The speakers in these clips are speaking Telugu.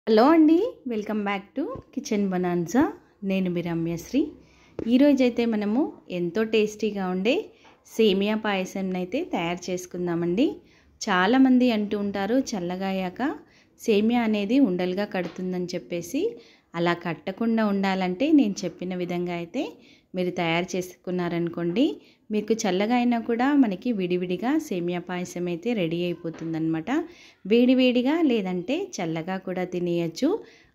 హలో అండి, welcome back to kitchen bonanza. నేను మీ రమ్యశ్రీ. ఈరోజైతే మనము ఎంతో టేస్టీగా ఉండే సేమియా పాయసం అయితే తయారు చేసుకుందామండి. చాలామంది అంటూ ఉంటారు చల్లగా అయ్యాక సేమియా అనేది ఉండలుగా కడుతుందని చెప్పేసి. అలా కట్టకుండా ఉండాలంటే నేను చెప్పిన విధంగా అయితే మీరు తయారు చేసుకున్నారనుకోండి, మీకు చల్లగా అయినా కూడా మనకి విడివిడిగా సేమియా పాయసం అయితే రెడీ అయిపోతుందన్నమాట. వేడివేడిగా లేదంటే చల్లగా కూడా తినేయచ్చు,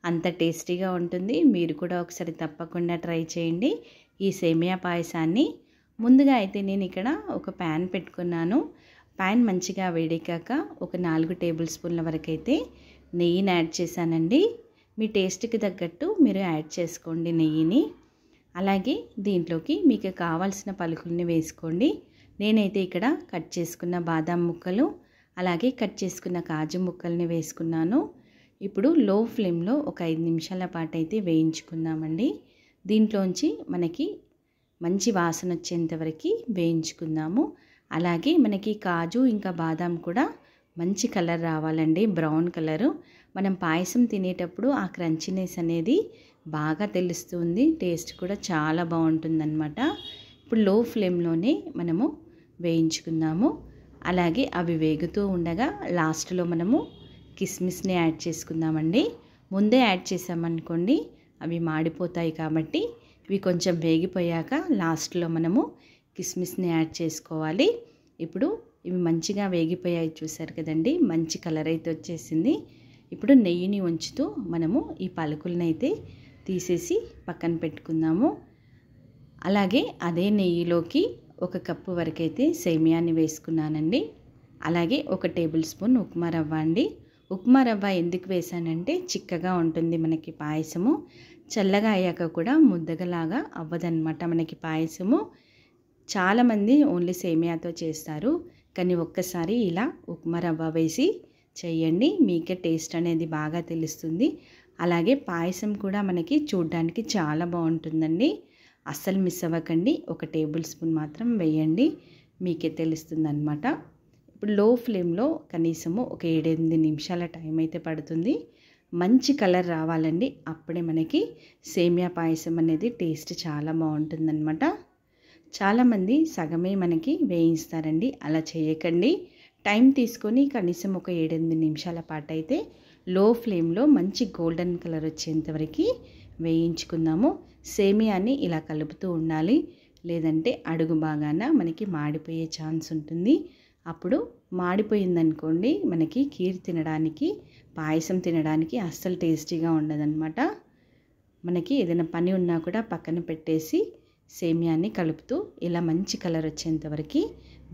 అంత టేస్టీగా ఉంటుంది. మీరు కూడా ఒకసారి తప్పకుండా ట్రై చేయండి ఈ సేమియా పాయసాన్ని. ముందుగా అయితే నేను ఇక్కడ ఒక ప్యాన్ పెట్టుకున్నాను. ప్యాన్ మంచిగా వేడెక్కాక ఒక 4 టేబుల్ స్పూన్ల వరకు అయితే నెయ్యిని యాడ్ చేశానండి. మీ టేస్ట్కి తగ్గట్టు మీరు యాడ్ చేసుకోండి నెయ్యిని. అలాగే దీంట్లోకి మీకు కావాల్సిన పలుకుల్ని వేసుకోండి. నేనైతే ఇక్కడ కట్ చేసుకున్న బాదాం ముక్కలు, అలాగే కట్ చేసుకున్న కాజు ముక్కల్ని వేసుకున్నాను. ఇప్పుడు లో ఫ్లేమ్లో ఒక 5 నిమిషాల పాటు అయితే వేయించుకుందామండి. దీంట్లోంచి మనకి మంచి వాసన వచ్చేంత వరకు వేయించుకుందాము. అలాగే మనకి కాజు ఇంకా బాదాం కూడా మంచి కలర్ రావాలండి, బ్రౌన్ కలరు. మనం పాయసం తినేటప్పుడు ఆ క్రంచినెస్ అనేది బాగా తెలుస్తుంది, టేస్ట్ కూడా చాలా బాగుంటుందన్నమాట. ఇప్పుడు లో ఫ్లేమ్లోనే మనము వేయించుకుందాము. అలాగే అవి వేగుతూ ఉండగా లాస్ట్లో మనము కిస్మిస్ని యాడ్ చేసుకుందామండి. ముందే యాడ్ చేసామనుకోండి అవి మాడిపోతాయి, కాబట్టి ఇవి కొంచెం వేగిపోయాక లాస్ట్లో మనము కిస్మిస్ని యాడ్ చేసుకోవాలి. ఇప్పుడు ఇవి మంచిగా వేగిపోయాయి, చూసారు కదండి, మంచి కలర్ అయితే వచ్చేసింది. ఇప్పుడు నెయ్యిని ఉంచుతూ మనము ఈ పలుకులను అయితే తీసేసి పక్కన పెట్టుకుందాము. అలాగే అదే నెయ్యిలోకి 1 కప్పు వరకు అయితే సేమియాని వేసుకున్నానండి. అలాగే 1 టేబుల్ స్పూన్ ఉప్మా రవ్వ అండి. ఉప్మా రవ్వ ఎందుకు వేసానంటే చిక్కగా ఉంటుంది మనకి పాయసము. చల్లగా అయ్యాక కూడా ముద్దగలాగా అవ్వదన్నమాట మనకి పాయసము. చాలామంది ఓన్లీ సేమియాతో చేస్తారు, కానీ ఒక్కసారి ఇలా ఉప్మా రవ్వ వేసి చేయండి, మీకే టేస్ట్ అనేది బాగా తెలుస్తుంది. అలాగే పాయసం కూడా మనకి చూడడానికి చాలా బాగుంటుందండి. అస్సలు మిస్ అవ్వకండి, 1 టేబుల్ స్పూన్ మాత్రం వేయండి, మీకే తెలుస్తుందన్నమాట. ఇప్పుడు లో ఫ్లేమ్లో కనీసము ఒక 7-8 నిమిషాల టైం అయితే పడుతుంది. మంచి కలర్ రావాలండి, అప్పుడే మనకి సేమియా పాయసం అనేది టేస్ట్ చాలా బాగుంటుందన్నమాట. చాలామంది సగమే మనకి వేయిస్తారండి, అలా చేయకండి. టైం తీసుకొని కనీసం ఒక 7-8 నిమిషాల పాటు అయితే లో ఫ్లేమ్లో మంచి గోల్డెన్ కలర్ వచ్చేంతవరకు వేయించుకుందాము. సేమియాని ఇలా కలుపుతూ ఉండాలి, లేదంటే అడుగు బాగాన మనకి మాడిపోయే ఛాన్స్ ఉంటుంది. అప్పుడు మాడిపోయిందనుకోండి మనకి కీర్ తినడానికి, పాయసం తినడానికి అస్సలు టేస్టీగా ఉండదన్నమాట. మనకి ఏదైనా పని ఉన్నా కూడా పక్కన పెట్టేసి సేమియాని కలుపుతూ ఇలా మంచి కలర్ వచ్చేంతవరకు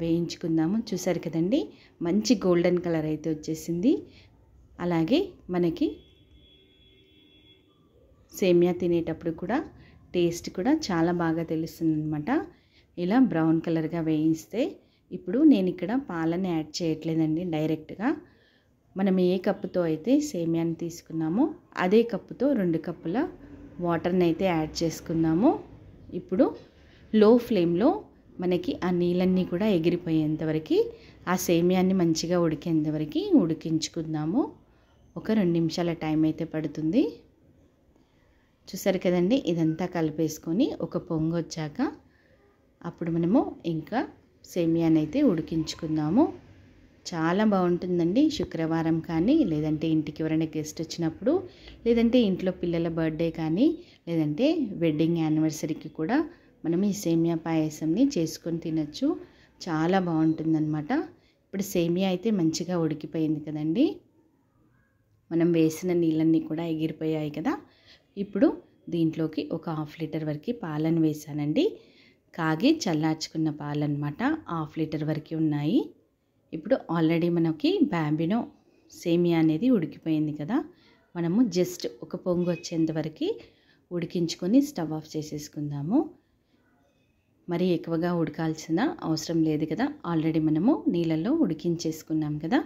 వేయించుకుందాము. చూసారు కదండి, మంచి గోల్డెన్ కలర్ అయితే వచ్చేసింది. అలాగే మనకి సేమియా తినేటప్పుడు కూడా టేస్ట్ కూడా చాలా బాగా తెలుస్తుంది అనమాట, ఇలా బ్రౌన్ కలర్గా వేయిస్తే. ఇప్పుడు నేను ఇక్కడ పాలని యాడ్ చేయట్లేదండి, డైరెక్ట్గా మనం ఏ కప్పుతో అయితే సేమియాని తీసుకున్నామో అదే కప్పుతో 2 కప్పుల వాటర్ని అయితే యాడ్ చేసుకుందాము. ఇప్పుడు లో ఫ్లేమ్లో మనకి ఆ నీళ్ళన్నీ కూడా ఎగిరిపోయేంతవరకు, ఆ సేమియాన్ని మంచిగా ఉడికేంతవరకు ఉడికించుకుందాము. ఒక 2 నిమిషాల టైం అయితే పడుతుంది. చూసారు కదండి, ఇదంతా కలిపేసుకొని ఒక పొంగు వచ్చాక అప్పుడు మనము ఇంకా సేమియాని అయితే ఉడికించుకుందాము. చాలా బాగుంటుందండి. శుక్రవారం కానీ, లేదంటే ఇంటికి ఎవరైనా గెస్ట్ వచ్చినప్పుడు, లేదంటే ఇంట్లో పిల్లల బర్త్డే కానీ, లేదంటే వెడ్డింగ్ యానివర్సరీకి కూడా మనం ఈ సేమియా పాయసంని చేసుకొని తినచ్చు, చాలా బాగుంటుందన్నమాట. ఇప్పుడు సేమియా అయితే మంచిగా ఉడికిపోయింది కదండి, మనం వేసిన నీళ్ళన్నీ కూడా ఎగిరిపోయాయి కదా. ఇప్పుడు దీంట్లోకి ఒక 1/2 లీటర్ వరకు పాలను వేసానండి. కాగి చల్లార్చుకున్న పాలన్నమాట, 1/2 లీటర్ వరకు ఉన్నాయి. ఇప్పుడు ఆల్రెడీ మనకి బాంబినో సేమియా అనేది ఉడికిపోయింది కదా, మనము జస్ట్ ఒక పొంగు వచ్చేంత వరకు ఉడికించుకొని స్టవ్ ఆఫ్ చేసేసుకుందాము. మరి ఎక్కువగా ఉడకాల్సిన అవసరం లేదు కదా, ఆల్రెడీ మనము నీళ్ళల్లో ఉడికించేసుకున్నాం కదా.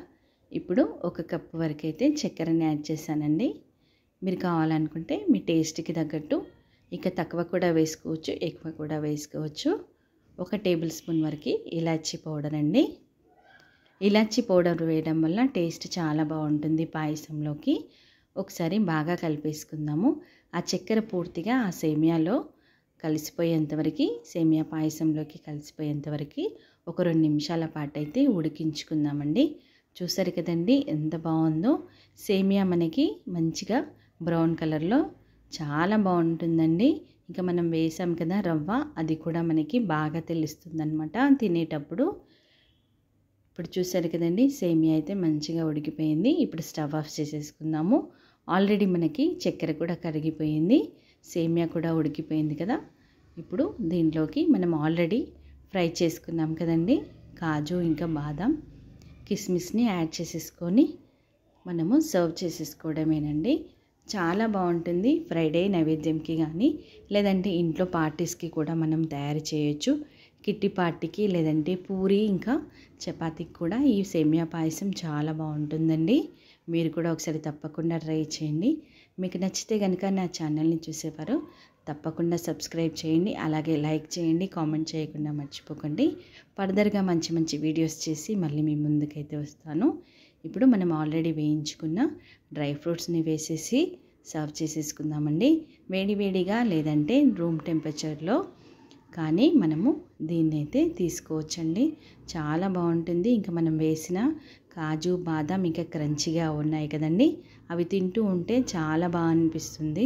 ఇప్పుడు 1 కప్పు వరకు అయితే చక్కెరని యాడ్ చేశానండి. మీరు కావాలనుకుంటే మీ టేస్ట్కి తగ్గట్టు ఇక తక్కువ కూడా వేసుకోవచ్చు, ఎక్కువ కూడా వేసుకోవచ్చు. 1 టేబుల్ స్పూన్ వరకు ఇలాచీ పౌడర్ అండి. ఇలాచీ పౌడర్ వేయడం వల్ల టేస్ట్ చాలా బాగుంటుంది పాయసంలోకి. ఒకసారి బాగా కలిపేసుకుందాము. ఆ చక్కెర పూర్తిగా ఆ సేమియాలో కలిసిపోయేంతవరకు, సేమియా పాయసంలోకి కలిసిపోయేంతవరకు ఒక 2 నిమిషాల పాటు అయితే ఉడికించుకుందామండి. చూసారు కదండి ఎంత బాగుందో. సేమియా మనకి మంచిగా బ్రౌన్ కలర్లో చాలా బాగుంటుందండి. ఇంకా మనం వేసాం కదా రవ్వ, అది కూడా మనకి బాగా తెలుస్తుందన్నమాట తినేటప్పుడు. ఇప్పుడు చూసారు కదండి సేమియా అయితే మంచిగా ఉడికిపోయింది. ఇప్పుడు స్టవ్ ఆఫ్ చేసేసుకుందాము. ఆల్రెడీ మనకి చక్కెర కూడా కరిగిపోయింది, సేమియా కూడా ఉడికిపోయింది కదా. ఇప్పుడు దీంట్లోకి మనం ఆల్రెడీ ఫ్రై చేసుకున్నాం కదండి కాజు ఇంకా బాదం కిస్మిస్ని యాడ్ చేసేసుకొని మనము సర్వ్ చేసేసుకోవడమేనండి. చాలా బాగుంటుంది. ఫ్రైడే నైవేద్యంకి కానీ లేదంటే ఇంట్లో పార్టీస్కి కూడా మనం తయారు చేయొచ్చు. కిట్టి పార్టీకి లేదంటే పూరి ఇంకా చపాతీకి కూడా ఈ సేమియా పాయసం చాలా బాగుంటుందండి. మీరు కూడా ఒకసారి తప్పకుండా ట్రై చేయండి. మీకు నచ్చితే కనుక నా ఛానల్ని చూసేవారు తప్పకుండా సబ్స్క్రైబ్ చేయండి, అలాగే లైక్ చేయండి, కామెంట్ చేయకుండా మర్చిపోకండి. ఫర్దర్గా మంచి మంచి వీడియోస్ చేసి మళ్ళీ మీ ముందుకైతే వస్తాను. ఇప్పుడు మనం ఆల్రెడీ వేయించుకున్న డ్రై ఫ్రూట్స్ని వేసేసి సర్వ్ చేసేసుకుందామండి. వేడివేడిగా లేదంటే రూమ్ టెంపరేచర్లో కానీ మనము దీన్ని అయితే తీసుకోవచ్చండి. చాలా బాగుంటుంది. ఇంకా మనం వేసిన కాజు బాదం ఇంకా క్రంచిగా ఉన్నాయి కదండి, అవి తింటూ ఉంటే చాలా బాగా అనిపిస్తుంది.